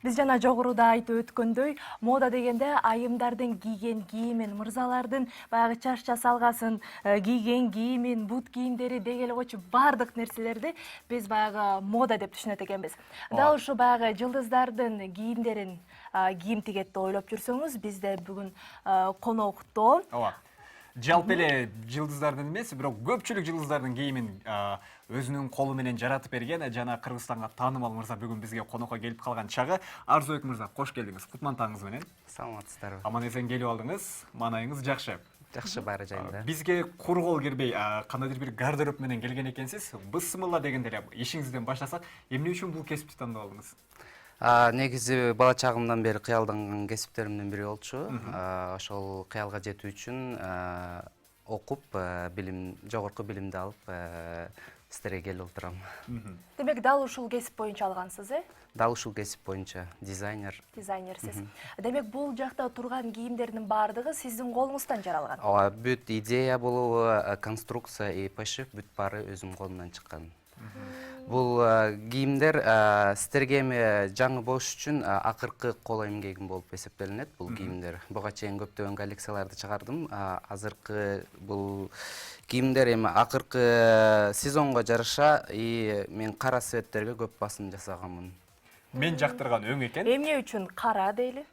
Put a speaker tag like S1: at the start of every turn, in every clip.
S1: Биз жана жогоруда айтып өткөндөй, мода дегенде айымдардын кийген кийимин, мырзалардын баягы чач часалгасын, кийген кийимин, бут кийимдери деги эле койчу бардык нерселерди биз баягы мода деп түшүнөт экенбиз. Дал ушу баягы жылдыздардын кийимдерин кийим тигет деп ойлоп жүрсөңүз, бизде бүгүн конокто
S2: Жалпы эле жылдыздардын эмес, бирок көпчүлүк жылдыздардын кийимин өзүнүн колу менен жаратып берген жана Кыргызстанга таанымал мырза бүгүн бизге конокко келип калган чагы. Арзубек мырза, кош келдиңиз. Кутман таңыңыз менен.
S3: Саламатсыздарбы?
S2: Аман эсен келип алдыңыз. Маанайыңыз жакшы.
S3: Жакшы баары жайында.
S2: Бизге кур кол кирбей, кандайдыр бир гардероб менен келген экенсиз. Бысмылла дегенде эле ишиңизден баштасак, эмне үчүн бул кесипти тандап алдыңыз?
S3: Негизи бала чагымдан бери кыялданган кесиптеримдин бири болчу. Ошол кыялга жетүү үчүн окуп, жогорку билимди алып, сиздерге келип отурам.
S1: Демек, дал ушул кесип боюнча алгансыз,
S3: Дал ушул кесип боюнча
S1: дизайнерсиз. Демек, бул жакта турган кийимдердин баардыгы сиздин колуңуздан жаралган.
S3: Бүт идея болобу, конструкция и пошив бүт баары өзүм колумдан чыккан. Бул кийимдер сиздерге эми жаңы болуш үчүн акыркы кол эмгегим болуп эсептелинет бул кийимдер. Буга чейин көптөгөн коллекцияларды чыгардым. Азыркы бул кийимдер эми акыркы сезонго жараша мен кара цветтерге көп басым жасаганмын.
S2: Мен жактырган өң экен.
S1: Эмне үчүн кара дейли?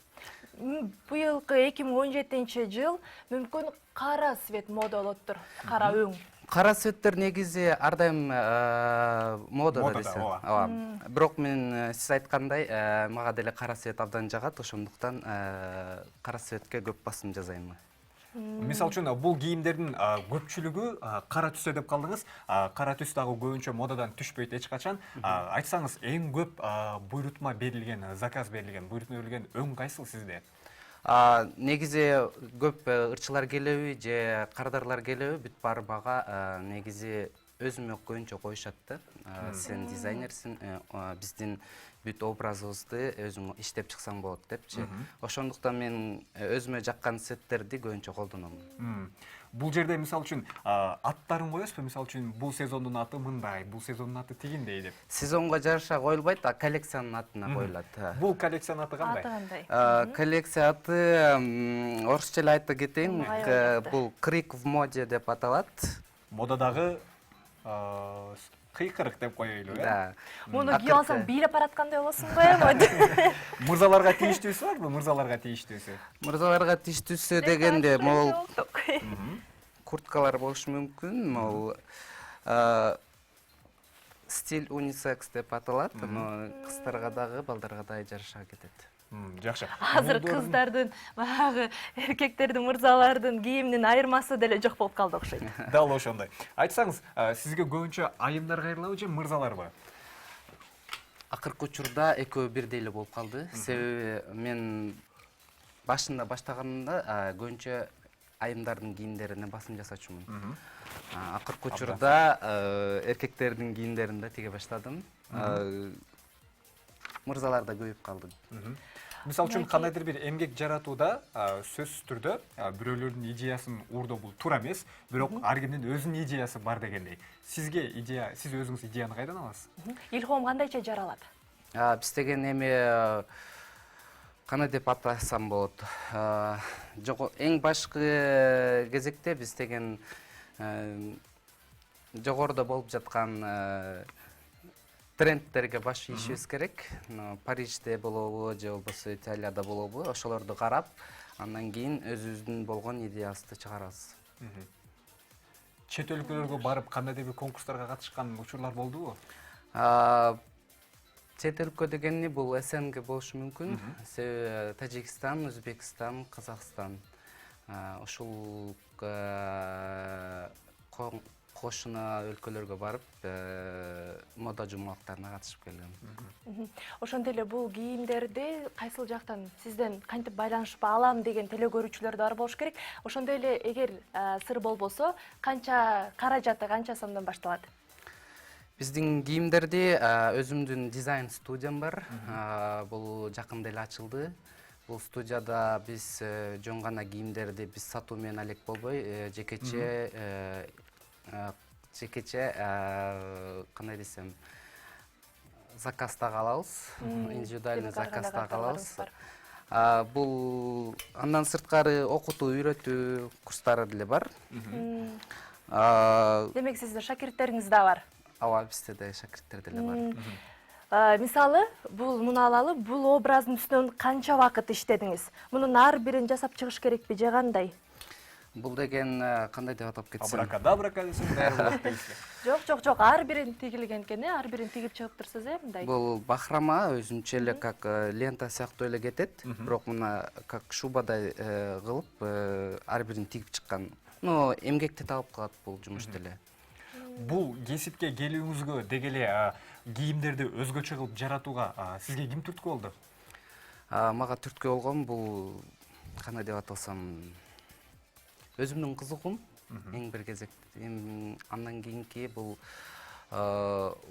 S1: Быйылкы 2017-жыл мүмкүн кара цвет мода болоттур, кара өң.
S3: Кара цветтер негизи ар дайым модада десе. Бирок мен сиз айткандай, мага деле кара цвет абдан жагат, ошондуктан кара цветке көп басым жасайм.
S2: Мисалы үчүн бул кийимдердин көпчүлүгү кара түстө деп калдыңыз. Кара түс дагы көбүнчө модадан түшпөйт эч качан. Айтсаңыз, эң көп буйрутма берилген, заказ берилген, өң кайсыл сизде?
S3: Негизи көп ырчылар келеби же кардарлар келеби, бүт баары бага негизи өзүмө көбүнчө коюшат да. Сен дизайнерсиң, биздин бүт образыбызды өзүң иштеп чыксаң болот депчи. Ошондуктан мен өзүмө жаккан цветтерди көбүнчө колдоном.
S2: Бул жерде мисалы үчүн аттарын коесузбу? Мисалы үчүн бул сезондун аты мындай, бул сезондун аты тигиндей деп.
S3: Сезонго жараша коюлбайт, коллекциянын атына коюлат.
S2: Бул коллекциянын аты кандай?
S1: Аты кандай?
S3: Коллекция аты орусча эле айта кетейин, бул крик в моде деп аталат.
S2: Модадагы кыйкырык деп коелу,
S1: Да. Муну кийип алсаң бийлеп бараткандай болосуң го эми.
S2: Мырзаларга тийиштүүсү барбы? Мырзаларга тийиштүүсү.
S3: Мырзаларга тийиштүүсү дегенде могул курткалар болушу мүмкүн. Могул стиль унисекс деп аталат, но кыздарга дагы, балдарга дагы жараша кетет.
S2: Жакшы.
S1: Азыр кыздардын, баягы эркектердин, мырзалардын кийиминин айырмасы деле жок болуп калды окшойт.
S2: Дал ошондой. Айтсаңыз, сизге көбүнчө айымдар кайрылабы же мырзаларбы?
S3: Акыркы учурда экөө бирдей эле болуп калды. Себеби мен башында баштаганымда көбүнчө айымдардын кийимдерине басым жасачумун. Акыркы учурда эркектердин кийимдерин да тиге баштадым. Мырзалар да көбөйүп калды.
S2: Мисалы үчүн кандайдыр бир эмгек жаратууда сөзсүз түрдө бирөөлөрдүн идеясын уурдоо бул туура эмес, бирок ар кимдин өзүнүн идеясы бар дегендей. Сизге идея, сиз өзүңүз идеяны кайдан аласыз?
S1: Илхом кандайча жаралат?
S3: Биз деген эми кандай деп атасам болот. Эң башкы кезекте биз деген жогоруда болуп жаткан трендтерге баш ийишибиз керек. Парижде болобу же болбосо Италияда болобу, ошолорду карап, андан кийин өзүбүздүн болгон идеябызды чыгарабыз.
S2: Чет өлкөлөргө барып кандайдыр бир конкурстарга катышкан учурлар болдубу?
S3: Чет өлкө дегенди бул СНГ болушу мүмкүн. Себеби Тажикстан, Өзбекстан, Казакстан ушул кошуна өлкөлөргө барып, мода жумалактарына катышып келгем.
S1: Ошондой эле бул кийимдерди кайсыл жактан сизден кантип байланышып алам деген теле көрүүчүлөр да бар болуш керек. Ошондой эле эгер сыр болбосо, канча каражаты, канча сомдон башталат?
S3: Биздин кийимдерди өзүмдүн дизайн студиям бар. Бул жакында эле ачылды. Бул студияда биз жөн гана кийимдерди биз сатуу менен алек болбой, жекече кандай десем, заказ да алабыз. Индивидуальный
S1: Демек, ар
S3: заказ
S1: кандай
S3: да алабыз.
S1: карталарыңыз бар?
S3: Бул андан сырткары окутуу, үйрөтүү курстары деле бар.
S1: Демек, сиздин шакирттериңиз да бар.
S3: Ооба, бизде да шакирттер деле бар.
S1: Мисалы, муну алалы, бул образдын үстүнөн канча убакыт иштедиңиз? Мунун ар бирин жасап чыгыш керекпи же кандай?
S3: Бул деген кандай деп атап кетсем?
S2: Абракадабрака десең баары болот дейсиз.
S1: Жок, ар бирин тигилген экен, ар бирин тигип чыгып турсуз, мындай.
S3: Бул бахрама өзүнчө эле как лента сыяктуу эле кетет, бирок мына как шубадай кылып ар бирин тигип чыккан. Ну, эмгекти талап кылат бул жумуш деле.
S2: Бул кесипке келүүңүзгө деги эле кийимдерди өзгөчө кылып жаратууга сизге ким түрткү болду?
S3: Мага түрткү болгон бул кандай деп атасам, өзүмдүн кызыгуум эң бир кезекте. Андан кийинки бул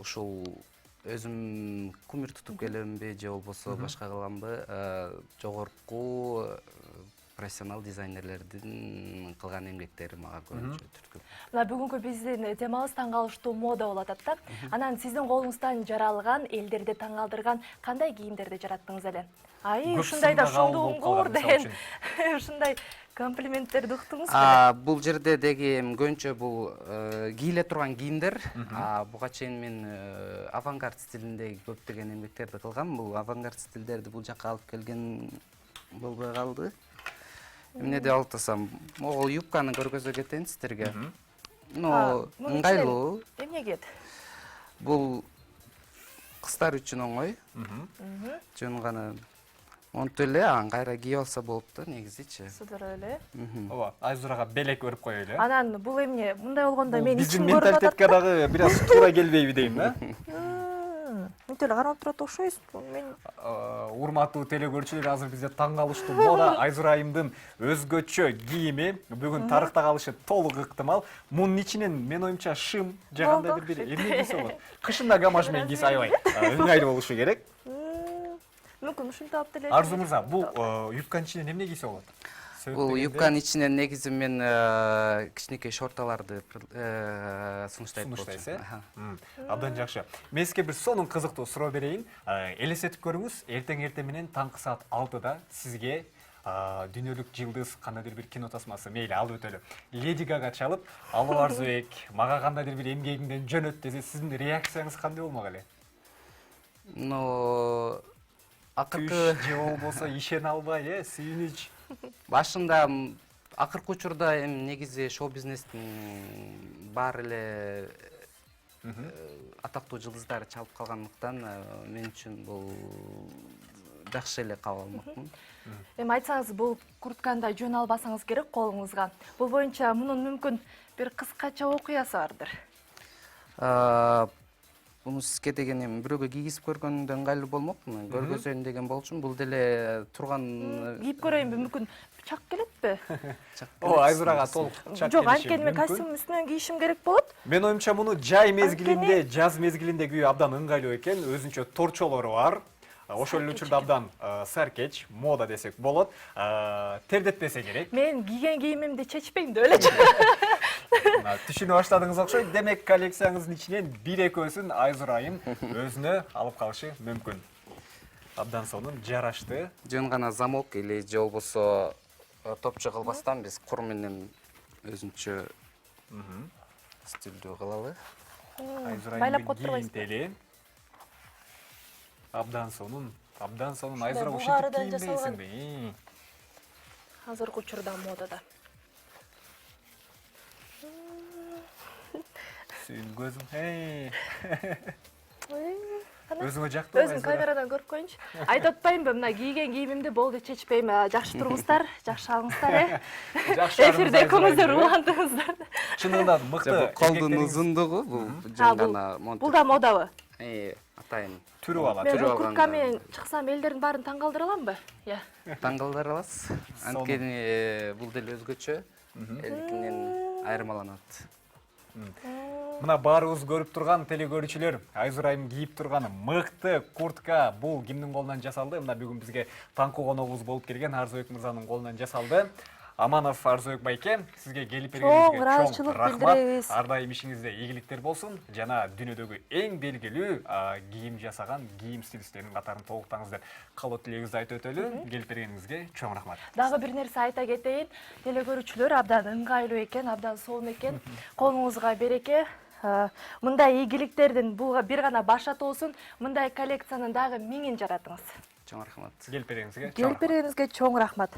S3: ушул өзүм кумир тутуп келемби же болбосо башка кыламбы, жогорку профессионал дизайнерлердин кылган эмгектери мага көбүнчө түрткү.
S1: Мына бүгүнкү биздин темабыз таң калыштуу мода болуп атат да. Анан сиздин колуңуздан жаралган, элдерди таң калтырган кандай кийимдерди жараттыңыз эле? Ушундай да шоңдуңур деген ушундай комплименттерди уктуңуз беле?
S3: Бул жерде деги көбүнчө бул кийиле турган кийимдер. Буга чейин мен авангард стилиндеги көптөгөн эмгектерди кылгам. Бул авангард стилдерди бул жакка алып келген болбой калды. Эмне деп атасам, могул юбканы көргөзө кетейин сиздерге. Ыңгайлуу.
S1: Эмне кийет?
S3: Бул кыздар үчүн оңой. Жөн гана монтип эле кайра кийип алса болот да, негизичи.
S1: Судура эле.
S2: Ооба, Айзурага белек өрүп коелу.
S1: Анан бул эмне? Мындай болгондо мен
S2: Биздин
S1: ичим көрүп атат.
S2: менталитетке дагы бир аз туура келбейби дейм да.
S1: Мынтип эле карап турат окшойсуз. Мен
S2: Урматтуу телекөрүүчүлөр, азыр бизде таң калыштуу мода Айзура айымдын өзгөчө кийими бүгүн тарыхта калышы толук ыктымал. Мунун ичинен мен оюмча шым же кандайдыр бир эмне кийсе болот. Кышында гамаш менен кийсе аябай ыңгайлуу болушу керек.
S1: мүмкүн ушинтип алып деле.
S2: Арзу мырза, бул юбканын ичинен эмне кийсе болот?
S3: Бул юбканын ичинен негизи мен кичинекей шорталарды сунуштайт болчумун.
S2: Абдан жакшы. Мен сизге бир сонун кызыктуу суроо берейин. Элестетип көрүңүз, эртең менен таңкы саат 6-да сизге дүйнөлүк жылдыз кандайдыр бир кино тасмасы, мейли алып өтөлү. Леди Гага чалып, алуу Арзубек, мага кандайдыр бир эмгегиңден жөнөт десе, сиздин реакцияңыз кандай болмок эле?
S3: Акыркы
S2: же болбосо ишене албай, сүйүнүч.
S3: Башында акыркы учурда негизи шоу бизнестин баары эле атактуу жылдыздары чалып калгандыктан мен үчүн бул жакшы эле кабыл алмакмын.
S1: Айтсаңыз, бул куртканы жөн албасаңыз керек колуңузга. Бул боюнча мунун мүмкүн бир кыскача окуясы бардыр.
S3: Буну сизге деген бирөөгө кийгизип көргөндө ыңгайлуу болмокмун. Көргөзөйүн деген болчумун. Бул деле турган
S1: кийип көрөйүнбү, мүмкүн чак келетпи?
S2: Айзурага толук чак келиши.
S1: Жок, анткени мен костюм үстүнөн кийишим керек болот.
S2: Мен оюмча муну жай мезгилинде, жаз мезгилинде кийүү абдан ыңгайлуу экен. Өзүнчө торчолору бар. Ошол эле учурда абдан саркеч, мода десек болот. Тердетпесе керек.
S1: Мен кийген кийимимди чечпейм деп эле.
S2: Түшүнө баштадыңыз окшойт. Демек коллекцияңыздын ичинен бир экөөсүн Айзура айым өзүнө алып калышы мүмкүн. Абдан сонун, жарашты.
S3: Жөн гана замок или же болбосо топчу кылбастан биз кур менен өзүнчө стилдүү кылалы.
S2: Айзура
S1: Байлап
S2: айымдын
S1: коттурбайсызбы?
S2: кийимтели. Абдан сонун. Айзура ушинтип
S1: булгарыдан
S2: кийинбейсиңби?
S1: Азыркы учурда модада.
S2: Сүйүн көзүм.
S1: Ана
S2: Өзүңө жактыбы
S1: өзүм камерадан көрүп коеюнчу. Айтып атпаймынбы, мына кийген кийимимди болду чечпейм. Жакшы туруңуздар, жакшы алыңыздар, Эфирде экөөңүздөр улантыңыздар.
S2: Чынында мыкты.
S3: Колдун узундугу бул жөн гана монтип.
S1: Бул да модабы?
S3: Атайын.
S2: Түрүп алат.
S1: Мен бул куртка менен чыксам элдердин баарын таң калтыра аламбы?
S3: Таң калтыра аласыз. Анткени бул деле өзгөчө, элдикинен айырмаланат.
S2: Мына баарыбыз көрүп турган телекөрүүчүлөр, Айзура айым кийип турган мыкты куртка бул кимдин колунан жасалды? Мына бүгүн бизге таңкы коногубуз болуп келген Арзубек мырзанын колунан жасалды. Аманов Арзыбек байке, сизге келип
S1: Чоң
S2: бергениңизге
S1: ыраазычылык
S2: рахмат.
S1: билдиребиз.
S2: Ар дайым ишиңизде ийгиликтер болсун. Жана дүйнөдөгү эң белгилүү кийим жасаган кийим стилисттеринин катарын толуктаңыз деп каалоо тилегибизди айтып өтөлү. Келип бергениңизге чоң рахмат.
S1: Дагы бир нерсе айта кетейин. Теле көрүүчүлөр абдан ыңгайлуу экен, абдан сонун экен. Колуңузга береке. Мындай ийгиликтердин бул бир гана башы болсун. Мындай коллекциянын дагы 1000-ин жаратыңыз.
S3: Чоң рахмат.
S2: Келип бергениңизге
S1: Келип бергениңизге чоң рахмат.